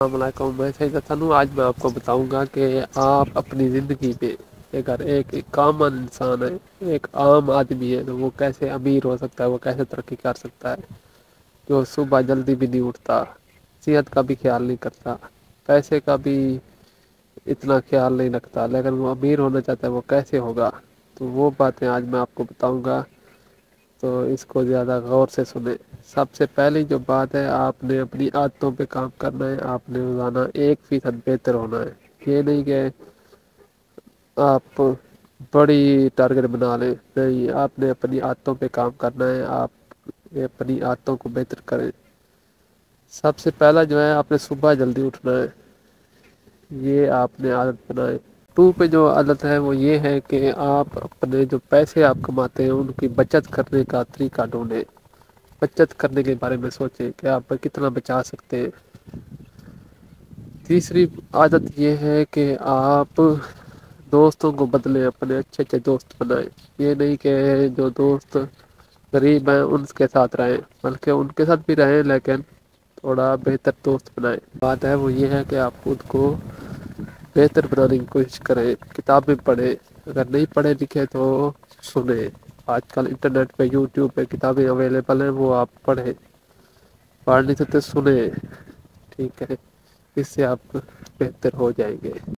السلام علیکم، میں سید حسن ہوں۔ آج میں آپ کو بتاؤں گا کہ آپ اپنی زندگی پہ اگر ایک کامن انسان ہے، ایک عام آدمی ہے، تو وہ کیسے امیر ہو سکتا ہے، وہ کیسے ترقی کر سکتا ہے۔ جو صبح جلدی بھی نہیں اٹھتا، صحت کا بھی خیال نہیں کرتا، پیسے کا بھی اتنا خیال نہیں رکھتا، لیکن وہ امیر ہونا چاہتا ہے، وہ کیسے ہوگا؟ تو وہ باتیں آج میں آپ کو بتاؤں گا، تو اس کو زیادہ غور سے سنیں۔ سب سے پہلی جو بات ہے، آپ نے اپنی عادتوں پہ کام کرنا ہے۔ آپ نے روزانہ 1% بہتر ہونا ہے۔ یہ نہیں کہ آپ بڑی ٹارگٹ بنا لیں، نہیں، آپ نے اپنی عادتوں پہ کام کرنا ہے۔ آپ اپنی عادتوں کو بہتر کریں۔ سب سے پہلا جو ہے، آپ نے صبح جلدی اٹھنا ہے، یہ آپ نے عادت بنائے۔ 2 پہ جو عادت ہے وہ یہ ہے کہ آپ اپنے جو پیسے آپ کماتے ہیں ان کی بچت کرنے کا طریقہ ڈھونڈیں۔ بچت کرنے کے بارے میں سوچیں کہ آپ کتنا بچا سکتے ہیں۔ تیسری عادت یہ ہے کہ آپ دوستوں کو بدلیں، اپنے اچھے اچھے دوست بنائیں۔ یہ نہیں کہ جو دوست غریب ہیں ان کے ساتھ رہیں، بلکہ ان کے ساتھ بھی رہیں، لیکن تھوڑا بہتر دوست بنائیں۔ بات ہے وہ یہ ہے کہ آپ خود کو بہتر بنانے کی کوشش کریں، کتابیں پڑھیں، اگر نہیں پڑھے لکھے تو سنیں۔ آج کل انٹرنیٹ پہ، یوٹیوب پہ کتابیں اویلیبل ہیں، وہ آپ پڑھیں، پڑھ نہیں سکتے سنیں، ٹھیک ہے؟ اس سے آپ بہتر ہو جائیں گے۔